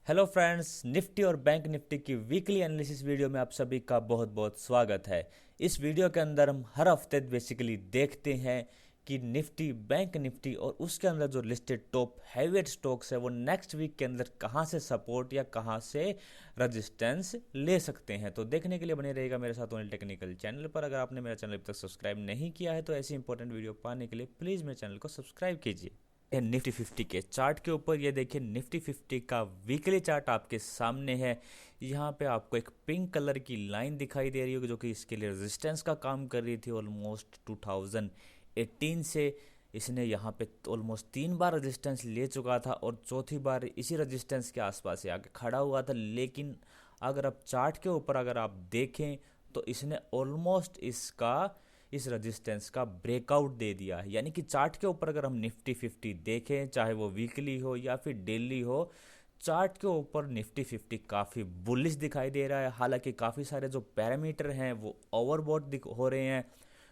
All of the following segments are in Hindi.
हेलो फ्रेंड्स, निफ्टी और बैंक निफ्टी की वीकली एनालिसिस वीडियो में आप सभी का बहुत बहुत स्वागत है। इस वीडियो के अंदर हम हर हफ्ते बेसिकली देखते हैं कि निफ्टी, बैंक निफ्टी और उसके अंदर जो लिस्टेड टॉप हैवीवेट स्टॉक्स है वो नेक्स्ट वीक के अंदर कहां से सपोर्ट या कहां से रेजिस्टेंस ले सकते हैं। तो देखने के लिए बने रहेगा मेरे साथ ओनली टेक्निकल चैनल पर। अगर आपने मेरा चैनल अभी तक सब्सक्राइब नहीं किया है तो ऐसी इंपॉर्टेंट वीडियो पाने के लिए प्लीज़ मेरे चैनल को सब्सक्राइब कीजिए। निफ्टी 50 के चार्ट के ऊपर ये देखिए, निफ्टी 50 का वीकली चार्ट आपके सामने है। यहाँ पे आपको एक पिंक कलर की लाइन दिखाई दे रही होगी जो कि इसके लिए रेजिस्टेंस का काम कर रही थी। ऑलमोस्ट 2018 से इसने यहाँ पे ऑलमोस्ट 3 बार रेजिस्टेंस ले चुका था और चौथी बार इसी रेजिस्टेंस के आसपास से आके खड़ा हुआ था। लेकिन अगर आप चार्ट के ऊपर अगर आप देखें तो इसने ऑलमोस्ट इस रेजिस्टेंस का ब्रेकआउट दे दिया है। यानी कि चार्ट के ऊपर अगर हम निफ्टी 50 देखें, चाहे वो वीकली हो या फिर डेली हो, चार्ट के ऊपर निफ्टी 50 काफ़ी बुलिश दिखाई दे रहा है। हालांकि काफ़ी सारे जो पैरामीटर हैं वो ओवरबॉट हो रहे हैं।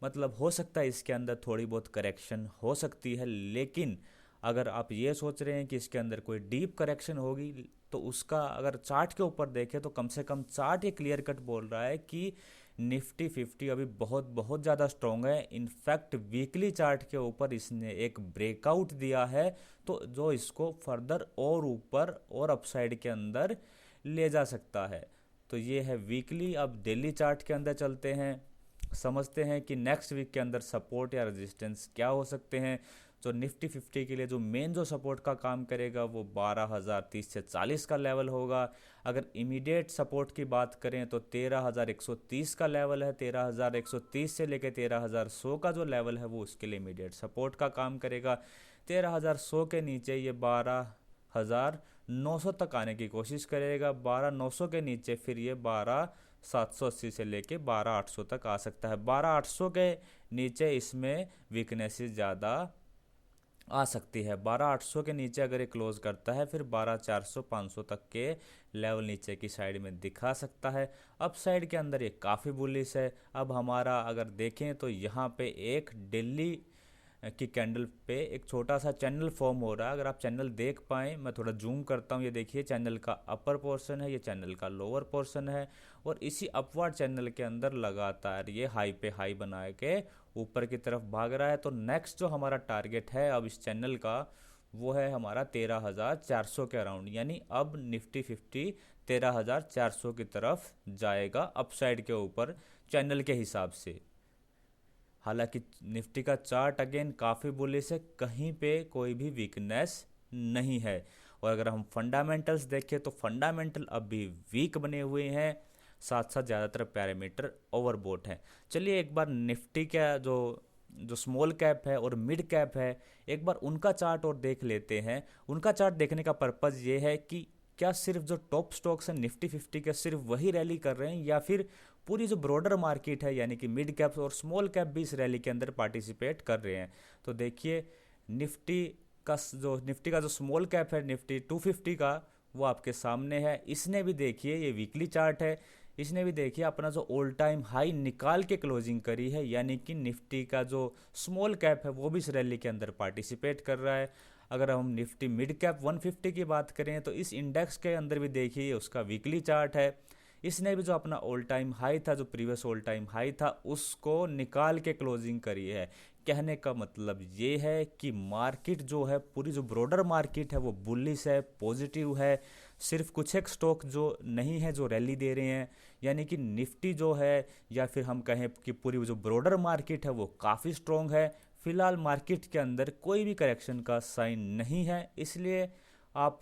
मतलब हो सकता है इसके अंदर थोड़ी बहुत करेक्शन हो सकती है, लेकिन अगर आप ये सोच रहे हैं कि इसके अंदर कोई डीप करेक्शन होगी तो उसका अगर चार्ट के ऊपर देखें तो कम से कम चार्ट ये क्लियर कट बोल रहा है कि निफ्टी 50 अभी बहुत बहुत ज़्यादा स्ट्रॉन्ग है। इनफैक्ट वीकली चार्ट के ऊपर इसने एक ब्रेकआउट दिया है तो जो इसको फर्दर और ऊपर और अपसाइड के अंदर ले जा सकता है। तो ये है वीकली। अब डेली चार्ट के अंदर चलते हैं, समझते हैं कि नेक्स्ट वीक के अंदर सपोर्ट या रेजिस्टेंस क्या हो सकते हैं। तो निफ्टी 50 के लिए जो मेन जो सपोर्ट का काम करेगा वो 12,030 से 40 का लेवल होगा। अगर इमीडिएट सपोर्ट की बात करें तो 13,130 का लेवल है। 13,130 से लेकर 13,100 का जो लेवल है वो उसके लिए इमीडिएट सपोर्ट का काम करेगा। 13,100 के नीचे ये 12,900 तक आने की कोशिश करेगा। 12,900 के नीचे फिर ये 12,780 से लेके 12,800 तक आ सकता है। 12,800 के नीचे इसमें वीकनेसेस ज़्यादा आ सकती है। 12,800 के नीचे अगर ये क्लोज करता है फिर 12,400 500 तक के लेवल नीचे की साइड में दिखा सकता है। अप साइड के अंदर ये काफ़ी बुलिश है। अब हमारा अगर देखें तो यहाँ पे एक दिल्ली की कैंडल पे एक छोटा सा चैनल फॉर्म हो रहा है। अगर आप चैनल देख पाएँ, मैं थोड़ा जूम करता हूँ, ये देखिए चैनल का अपर पोर्शन है, ये चैनल का लोअर पोर्शन है और इसी अपवर्ड चैनल के अंदर लगातार ये हाई पे हाई बना के ऊपर की तरफ भाग रहा है। तो नेक्स्ट जो हमारा टारगेट है अब इस चैनल का वो है हमारा 13,400 के अराउंड। यानी अब निफ्टी 50 13,400 की तरफ जाएगा अपसाइड के ऊपर चैनल के हिसाब से। हालांकि निफ्टी का चार्ट अगेन काफ़ी बुलिश है, कहीं पे कोई भी वीकनेस नहीं है। और अगर हम फंडामेंटल्स देखें तो फंडामेंटल अभी वीक बने हुए हैं, साथ साथ ज़्यादातर पैरामीटर ओवरबोट हैं। चलिए एक बार निफ्टी का जो जो स्मॉल कैप है और मिड कैप है, एक बार उनका चार्ट और देख लेते हैं। उनका चार्ट देखने का पर्पज़ ये है कि क्या सिर्फ जो टॉप स्टॉक्स हैं निफ्टी 50 के सिर्फ वही रैली कर रहे हैं या फिर पूरी जो ब्रॉडर मार्केट है यानी कि मिड कैप और स्मॉल कैप भी इस रैली के अंदर पार्टिसिपेट कर रहे हैं। तो देखिए निफ्टी निफ्टी का जो स्मॉल कैप है निफ्टी 250 का वो आपके सामने है। इसने भी देखिए, ये वीकली चार्ट है, इसने भी देखिए अपना जो ऑल टाइम हाई निकाल के क्लोजिंग करी है। यानी कि निफ्टी का जो स्मॉल कैप है वो भी इस रैली के अंदर पार्टिसिपेट कर रहा है। अगर हम निफ्टी मिड कैप 150 की बात करें तो इस इंडेक्स के अंदर भी देखिए उसका वीकली चार्ट है। इसने भी जो अपना ऑल टाइम हाई था, जो प्रीवियस ऑल टाइम हाई था, उसको निकाल के क्लोजिंग करी है। कहने का मतलब ये है कि मार्केट जो है, पूरी जो ब्रॉडर मार्केट है वो बुलिश है, पॉजिटिव है। सिर्फ कुछ एक स्टॉक जो नहीं है जो रैली दे रहे हैं। यानी कि निफ्टी जो है या फिर हम कहें कि पूरी जो ब्रॉडर मार्केट है वो काफ़ी स्ट्रॉन्ग है। फिलहाल मार्केट के अंदर कोई भी करेक्शन का साइन नहीं है, इसलिए आप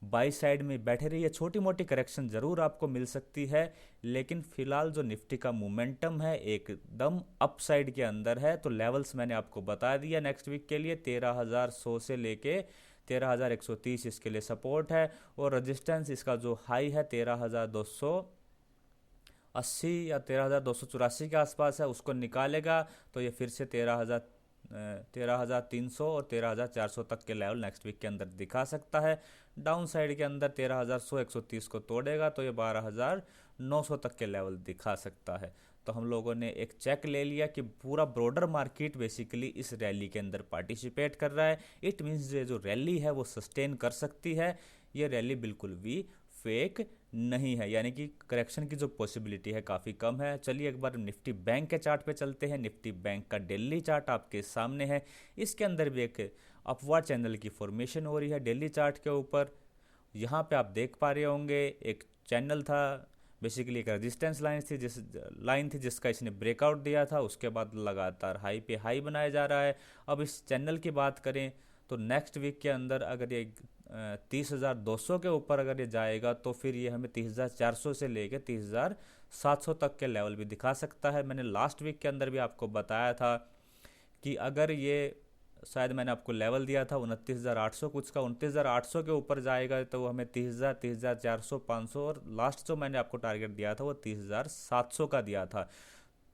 बाई साइड में बैठे रहिए। छोटी मोटी करेक्शन ज़रूर आपको मिल सकती है, लेकिन फिलहाल जो निफ्टी का मोमेंटम है एकदम अप साइड के अंदर है। तो लेवल्स मैंने आपको बता दिया नेक्स्ट वीक के लिए 13,100 से लेके 13,130 इसके लिए सपोर्ट है और रेजिस्टेंस इसका जो हाई है 13,280 या 13,284 के आसपास है, उसको निकालेगा तो ये फिर से 13,300 और 13,400 तक के लेवल नेक्स्ट वीक के अंदर दिखा सकता है। डाउन साइड के अंदर 13,100 130 को तोड़ेगा तो ये 12,900 तक के लेवल दिखा सकता है। तो हम लोगों ने एक चेक ले लिया कि पूरा ब्रॉडर मार्केट बेसिकली इस रैली के अंदर पार्टिसिपेट कर रहा है। इट मीन्स ये जो रैली है वो सस्टेन कर सकती है ये रैली बिल्कुल भी फेक नहीं है, यानी कि करेक्शन की जो पॉसिबिलिटी है काफ़ी कम है। चलिए एक बार निफ्टी बैंक के चार्ट पे चलते हैं। निफ्टी बैंक का डेली चार्ट आपके सामने है। इसके अंदर भी एक अपवर्ड चैनल की फॉर्मेशन हो रही है डेली चार्ट के ऊपर। यहाँ पे आप देख पा रहे होंगे एक चैनल था, बेसिकली एक रेजिस्टेंस लाइन थी जिसका इसने ब्रेकआउट दिया था, उसके बाद लगातार हाई पे हाई बनाया जा रहा है। अब इस चैनल की बात करें तो नेक्स्ट वीक के अंदर अगर ये 30,200 के ऊपर अगर ये जाएगा तो फिर ये हमें 30,400 से लेके 30,700 तक के लेवल भी दिखा सकता है। मैंने लास्ट वीक के अंदर भी आपको बताया था कि अगर ये, शायद मैंने आपको लेवल दिया था 29,800 कुछ का, 29,800 के ऊपर जाएगा तो वो हमें 30,000, 30,400, 500 और लास्ट जो मैंने आपको टारगेट दिया था वो 30,700 का दिया था।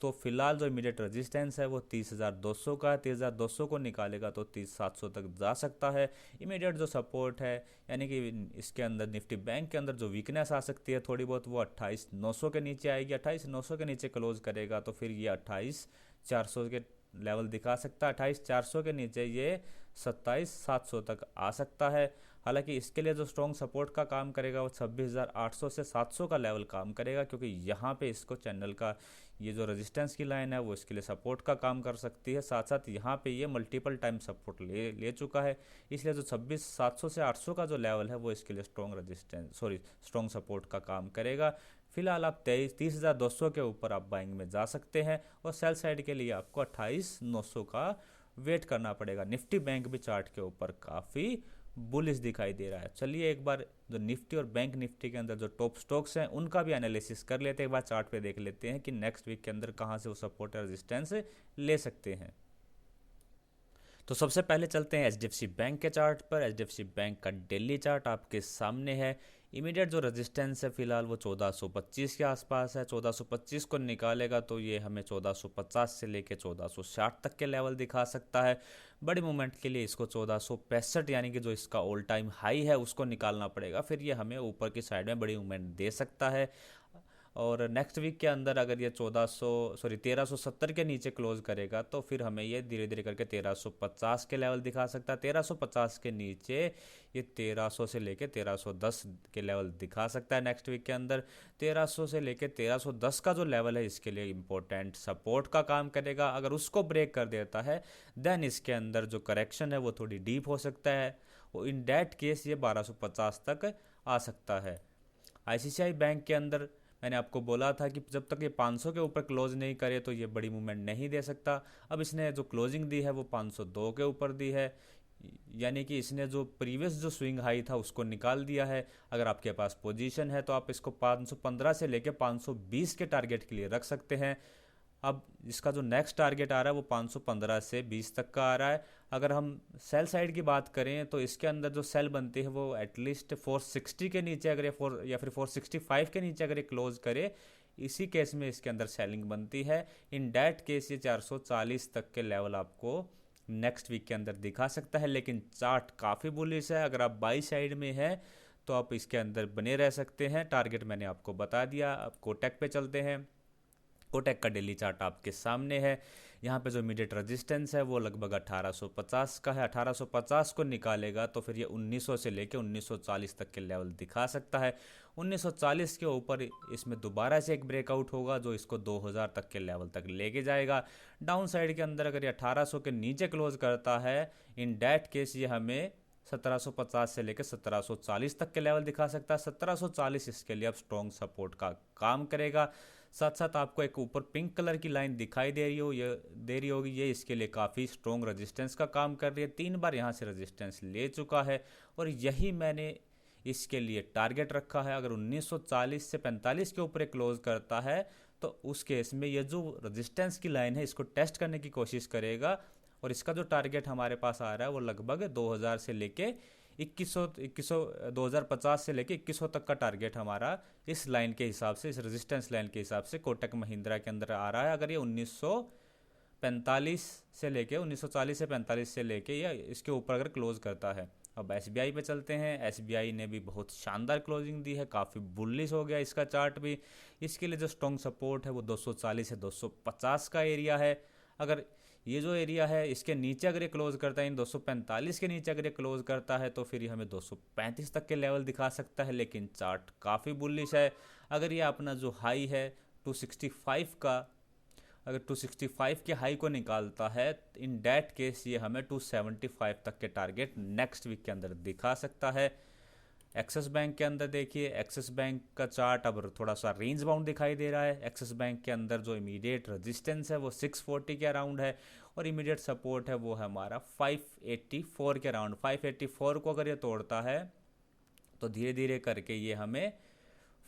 तो फिलहाल जो इमीडिएट रेजिस्टेंस है वो 30,200 का है। 30,200 को निकालेगा तो 30,700 तक जा सकता है। इमीडिएट जो सपोर्ट है, यानी कि इसके अंदर निफ्टी बैंक के अंदर जो वीकनेस आ सकती है थोड़ी बहुत, वो 28,900 के नीचे आएगी। 28,900 के नीचे क्लोज करेगा तो फिर ये 28,400 के लेवल दिखा सकता है। 28,400 के नीचे ये 27,700 तक आ सकता है। हालांकि इसके लिए जो स्ट्रॉन्ग सपोर्ट का काम करेगा वो 26,800 से 700 का लेवल काम करेगा, क्योंकि यहाँ पे इसको चैनल का ये जो रेजिस्टेंस की लाइन है वो इसके लिए सपोर्ट का काम कर सकती है। साथ साथ यहाँ पे ये मल्टीपल टाइम सपोर्ट ले चुका है, इसलिए जो 26,700 से 800 का जो लेवल है वो इसके लिए स्ट्रॉन्ग सपोर्ट का काम करेगा। फिलहाल आप 30,200 के ऊपर आप बाइंग में जा सकते हैं और सेल साइड के लिए आपको 28,900 का वेट करना पड़ेगा। निफ्टी बैंक भी चार्ट के ऊपर काफ़ी बुलिश दिखाई दे रहा है। चलिए एक बार जो निफ्टी और बैंक निफ्टी के अंदर जो टॉप स्टॉक्स हैं उनका भी एनालिसिस कर लेते हैं। एक बार चार्ट पे देख लेते हैं कि नेक्स्ट वीक के अंदर कहाँ से वो सपोर्ट और रेजिस्टेंस ले सकते हैं। तो सबसे पहले चलते हैं एचडीएफसी बैंक के चार्ट पर। एचडीएफसी बैंक का डेली चार्ट आपके सामने है। इमीडिएट जो रेजिस्टेंस है फिलहाल वो 1425 के आसपास है। 1425 को निकालेगा तो ये हमें 1450 से लेके 1460 तक के लेवल दिखा सकता है। बड़ी मूवमेंट के लिए इसको 1465 यानी कि जो इसका ऑल टाइम हाई है उसको निकालना पड़ेगा, फिर ये हमें ऊपर की साइड में बड़ी मूवमेंट दे सकता है। और नेक्स्ट वीक के अंदर अगर ये 1370 के नीचे क्लोज करेगा तो फिर हमें ये धीरे धीरे करके 1350 के लेवल दिखा सकता है। 1350 के नीचे ये 1300 से लेके 1310 के लेवल दिखा सकता है। नेक्स्ट वीक के अंदर 1300 से लेके 1310 का जो लेवल है इसके लिए इम्पोर्टेंट सपोर्ट का काम करेगा। अगर उसको ब्रेक कर देता है देन इसके अंदर जो करेक्शन है वो थोड़ी डीप हो सकता है, वो इन डैट केस ये 1250 तक आ सकता है। आईसीआईसीआई बैंक के अंदर मैंने आपको बोला था कि जब तक ये 500 के ऊपर क्लोज नहीं करे तो ये बड़ी मूवमेंट नहीं दे सकता। अब इसने जो क्लोजिंग दी है वो 502 के ऊपर दी है, यानी कि इसने जो प्रीवियस जो स्विंग हाई था उसको निकाल दिया है। अगर आपके पास पोजीशन है तो आप इसको 515 से लेके 520 के टारगेट के लिए रख सकते हैं। अब इसका जो नेक्स्ट टारगेट आ रहा है वो 515 से 20 तक का आ रहा है। अगर हम सेल साइड की बात करें तो इसके अंदर जो सेल बनती है वो एटलीस्ट 460 के नीचे अगर ये 4 या फिर 465 के नीचे अगर ये क्लोज करे, इसी केस में इसके अंदर सेलिंग बनती है। इन डैट केस ये 440 तक के लेवल आपको नेक्स्ट वीक के अंदर दिखा सकता है। लेकिन चार्ट काफ़ी बुलिश है, अगर आप बाई साइड में है तो आप इसके अंदर बने रह सकते हैं। टारगेट मैंने आपको बता दिया। अब कोटक पे चलते हैं। कोटक का डेली चार्ट आपके सामने है। यहाँ पे जो इमीडिएट रेजिस्टेंस है वो लगभग 1850 का है। 1850 को निकालेगा तो फिर ये 1900 से लेके 1940 तक के लेवल दिखा सकता है। 1940 के ऊपर इसमें दोबारा से एक ब्रेकआउट होगा जो इसको 2000 तक के लेवल तक लेके जाएगा। डाउन साइड के अंदर अगर ये 1800 के नीचे क्लोज करता है, इन डैट केस ये हमें 1750 से लेकर 1740 तक के लेवल दिखा सकता है। 1740 इसके लिए अब स्ट्रॉन्ग सपोर्ट का काम करेगा। साथ साथ आपको एक ऊपर पिंक कलर की लाइन दिखाई दे रही होगी, ये इसके लिए काफ़ी स्ट्रॉन्ग रेजिस्टेंस का काम कर रही है। 3 बार यहाँ से रेजिस्टेंस ले चुका है और यही मैंने इसके लिए टारगेट रखा है। अगर 1940 से 45 के ऊपर क्लोज करता है तो उस केस में ये जो रेजिस्टेंस की लाइन है इसको टेस्ट करने की कोशिश करेगा और इसका जो टारगेट हमारे पास आ रहा है वो लगभग 2000 से लेके 2050 से लेके 2100 तक का टारगेट हमारा इस लाइन के हिसाब से, इस रेजिस्टेंस लाइन के हिसाब से कोटक महिंद्रा के अंदर आ रहा है। अगर ये 1945 से लेके 1940 से 45 से लेके या इसके ऊपर अगर क्लोज करता है। अब एसबीआई पे चलते हैं। एसबीआई ने भी बहुत शानदार क्लोजिंग दी है, काफ़ी बुलिश हो गया इसका चार्ट भी। इसके लिए जो स्ट्रॉन्ग सपोर्ट है वो 240 से 250 का एरिया है। अगर ये जो एरिया है इसके नीचे अगर ये क्लोज करता है, इन 245 के नीचे अगर ये क्लोज करता है तो फिर ये हमें 235 तक के लेवल दिखा सकता है। लेकिन चार्ट काफ़ी बुलिश है। अगर ये अपना जो हाई है 265 का, अगर 265 के हाई को निकालता है, इन डैट केस ये हमें 275 तक के टारगेट नेक्स्ट वीक के अंदर दिखा सकता है। एक्सिस बैंक के अंदर देखिए, एक्सिस बैंक का चार्ट अब थोड़ा सा रेंज बाउंड दिखाई दे रहा है। एक्सिस बैंक के अंदर जो इमीडिएट रेजिस्टेंस है वो 640 के अराउंड है और इमीडिएट सपोर्ट है वो है हमारा 584 के अराउंड। 584 को अगर ये तोड़ता है तो धीरे धीरे करके ये हमें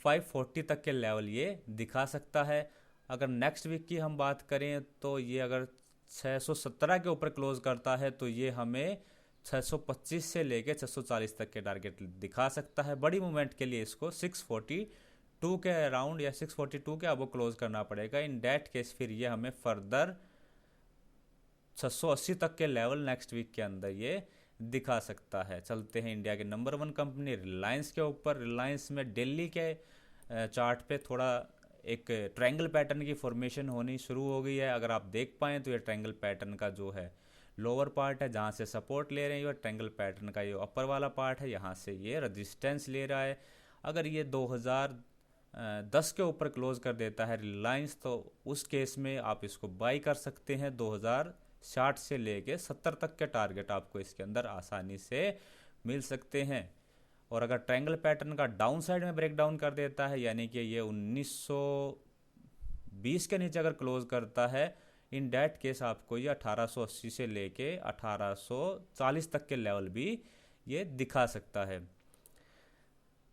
540 तक के लेवल ये दिखा सकता है। अगर नेक्स्ट वीक की हम बात करें तो ये अगर 617 के ऊपर क्लोज करता है तो ये हमें 625 से लेके 640 तक के टारगेट दिखा सकता है। बड़ी मूवमेंट के लिए इसको 642 के अराउंड या 642 के अब क्लोज करना पड़ेगा। इन डैट केस फिर ये हमें फर्दर 680 तक के लेवल नेक्स्ट वीक के अंदर ये दिखा सकता है। चलते हैं इंडिया के नंबर 1 कंपनी रिलायंस के ऊपर। रिलायंस में दिल्ली के चार्ट पे थोड़ा एक ट्रायंगल पैटर्न की फॉर्मेशन होनी शुरू हो गई है। अगर आप देख पाएँ तो ये ट्रायंगल पैटर्न का जो है लोअर पार्ट है जहाँ से सपोर्ट ले रहे हैं, ये ट्रायंगल पैटर्न का ये अपर वाला पार्ट है, यहाँ से ये रेजिस्टेंस ले रहा है। अगर ये 2010 के ऊपर क्लोज कर देता है रिलायंस तो उस केस में आप इसको बाई कर सकते हैं। 2060 से लेके 70 तक के टारगेट आपको इसके अंदर आसानी से मिल सकते हैं। और अगर ट्रायंगल पैटर्न का डाउन साइड में ब्रेक डाउन कर देता है, यानी कि ये 1920 के नीचे अगर क्लोज करता है, इन डैट केस आपको ये 1880 से लेके 1840 तक के लेवल भी ये दिखा सकता है।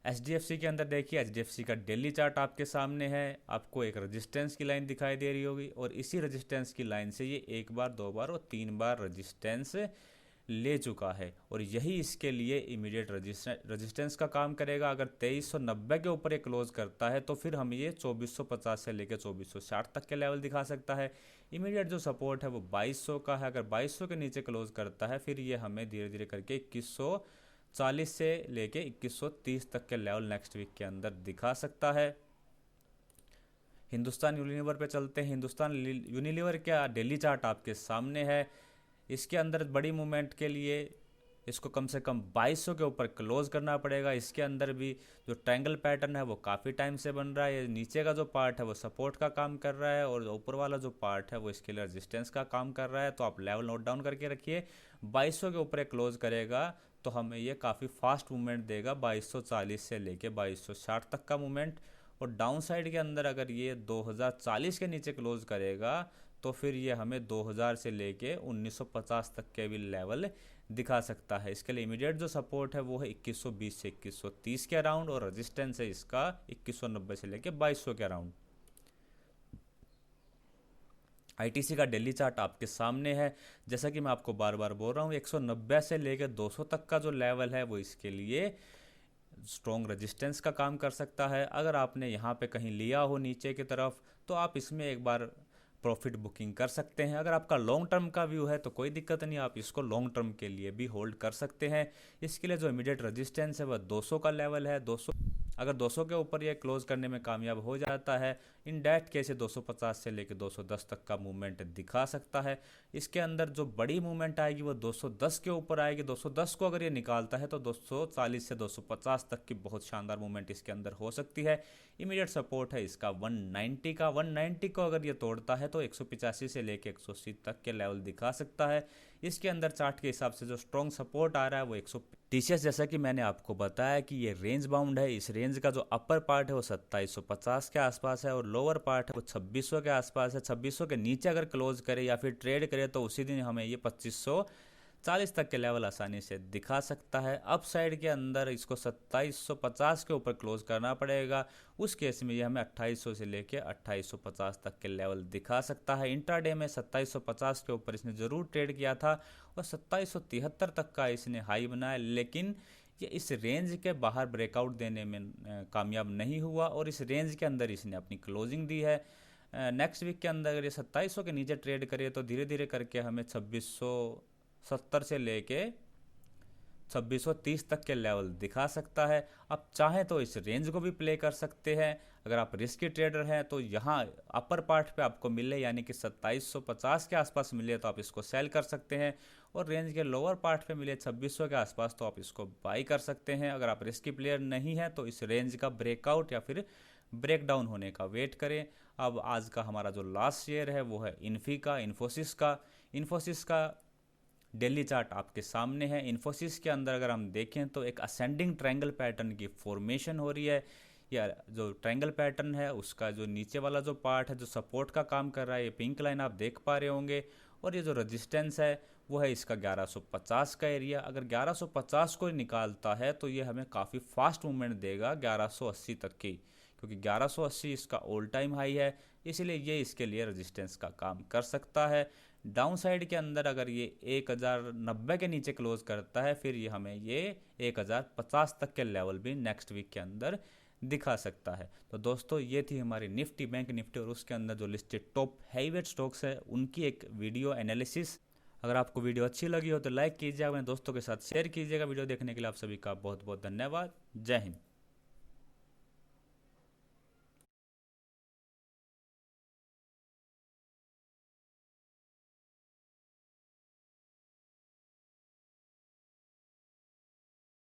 HDFC के अंदर देखिए, HDFC का डेली चार्ट आपके सामने है। आपको एक रेजिस्टेंस की लाइन दिखाई दे रही होगी और इसी रेजिस्टेंस की लाइन से ये एक बार, दो बार और 3 बार रेजिस्टेंस ले चुका है और यही इसके लिए इमीडिएट रेजिस्टेंस का काम करेगा। अगर 2390 के ऊपर ये क्लोज करता है तो फिर हम ये 2450 से लेकर 2460 तक के लेवल दिखा सकता है। इमीडिएट जो सपोर्ट है वो 2200 का है। अगर 2200 के नीचे क्लोज करता है फिर ये हमें धीरे धीरे करके 2140 से लेके 2130 तक के लेवल नेक्स्ट वीक के अंदर दिखा सकता है। हिंदुस्तान यूनिलीवर पे चलते हैं। हिंदुस्तान यूनिलीवर का डेली चार्ट आपके सामने है। इसके अंदर बड़ी मूवमेंट के लिए इसको कम से कम 2200 के ऊपर क्लोज करना पड़ेगा। इसके अंदर भी जो ट्रायंगल पैटर्न है वो काफ़ी टाइम से बन रहा है। नीचे का जो पार्ट है वो सपोर्ट का काम कर रहा है और ऊपर वाला जो पार्ट है वो इसके लिए रेजिस्टेंस का काम कर रहा है। तो आप लेवल नोट डाउन करके रखिए। 2200 के ऊपर क्लोज करेगा तो हमें ये काफ़ी फास्ट मूवमेंट देगा, 2240 से लेके 2260 तक का मूवमेंट। और डाउन साइड के अंदर अगर ये 2040 के नीचे क्लोज करेगा तो फिर ये हमें 2000 से लेके 1950 तक के भी लेवल दिखा सकता है। इसके लिए इमीडिएट जो सपोर्ट है वो है 2120 से 2130 के अराउंड और रेजिस्टेंस है इसका 2190 से लेके 2200 के अराउंड। ITC का डेली चार्ट आपके सामने है। जैसा कि मैं आपको बार बार बोल रहा हूँ, 190 से लेकर 200 तक का जो लेवल है वो इसके लिए स्ट्रॉन्ग रेजिस्टेंस का काम कर सकता है। अगर आपने यहाँ पे कहीं लिया हो नीचे की तरफ तो आप इसमें एक बार प्रॉफिट बुकिंग कर सकते हैं। अगर आपका लॉन्ग टर्म का व्यू है तो कोई दिक्कत नहीं, आप इसको लॉन्ग टर्म के लिए भी होल्ड कर सकते हैं। इसके लिए जो इमीडिएट रेजिस्टेंस है वह 200 का लेवल है। 200 अगर 200 के ऊपर ये क्लोज करने में कामयाब हो जाता है, इन डैट केस 250 से लेकर 210 तक का मूवमेंट दिखा सकता है। इसके अंदर जो बड़ी मूवमेंट आएगी वो 210 के ऊपर आएगी। 210 को अगर ये निकालता है तो 240 से 250 तक की बहुत शानदार मूवमेंट इसके अंदर हो सकती है। इमीडिएट सपोर्ट है इसका 190 का। 190 को अगर ये तोड़ता है तो 185 से लेकर 180 तक के लेवल दिखा सकता है। इसके अंदर चार्ट के हिसाब से जो स्ट्रॉन्ग सपोर्ट आ रहा है वो 100। TCS जैसा कि मैंने आपको बताया कि ये रेंज बाउंड है। इस रेंज का जो अपर पार्ट है वो 2750 के आसपास है और लोअर पार्ट है वो 2600 के आसपास है। 2600 के नीचे अगर क्लोज करे या फिर ट्रेड करे तो उसी दिन हमें ये 2540 तक के लेवल आसानी से दिखा सकता है। अप साइड के अंदर इसको 2750 के ऊपर क्लोज करना पड़ेगा। उस केस में ये हमें 2800 से लेके 2850 तक के लेवल दिखा सकता है। इंट्राडे में 2750 के ऊपर इसने ज़रूर ट्रेड किया था और 2773 तक का इसने हाई बनाया, लेकिन ये इस रेंज के बाहर ब्रेकआउट देने में कामयाब नहीं हुआ और इस रेंज के अंदर इसने अपनी क्लोजिंग दी है। नेक्स्ट वीक के अंदर अगर ये 2700 के नीचे ट्रेड करे तो धीरे धीरे करके हमें 2670 से लेके 2630 तक के लेवल दिखा सकता है। आप चाहें तो इस रेंज को भी प्ले कर सकते हैं। अगर आप रिस्की ट्रेडर हैं तो यहाँ अपर पार्ट पे आपको मिले यानी कि 2750 के आसपास मिले तो आप इसको सेल कर सकते हैं, और रेंज के लोअर पार्ट पे मिले 2600 के आसपास तो आप इसको बाई कर सकते हैं। अगर आप रिस्की प्लेयर नहीं हैं तो इस रेंज का ब्रेकआउट या फिर ब्रेक डाउन होने का वेट करें। अब आज का हमारा जो लास्ट शेयर है वो है इन्फोसिस का डेली चार्ट आपके सामने है। इन्फोसिस के अंदर अगर हम देखें तो एक असेंडिंग ट्रायंगल पैटर्न की फॉर्मेशन हो रही है। या जो ट्रायंगल पैटर्न है उसका जो नीचे वाला जो पार्ट है जो सपोर्ट का काम कर रहा है, ये पिंक लाइन आप देख पा रहे होंगे, और ये जो रेजिस्टेंस है वो है इसका 1150 का एरिया। अगर 1150 को निकालता है तो ये हमें काफ़ी फास्ट मूवमेंट देगा 1180 तक की, क्योंकि 1180 इसका ऑल टाइम हाई है, इसलिए ये इसके लिए रेजिस्टेंस का काम कर सकता है। डाउन साइड के अंदर अगर ये 1090 के नीचे क्लोज करता है फिर ये हमें ये 1050 तक के लेवल भी नेक्स्ट वीक के अंदर दिखा सकता है। तो दोस्तों ये थी हमारी निफ्टी, बैंक निफ्टी और उसके अंदर जो लिस्टेड टॉप हैवीवेट स्टॉक्स है उनकी एक वीडियो एनालिसिस। अगर आपको वीडियो अच्छी लगी हो तो लाइक कीजिएगा, अपने दोस्तों के साथ शेयर कीजिएगा। वीडियो देखने के लिए आप सभी का बहुत बहुत धन्यवाद। जय हिंद।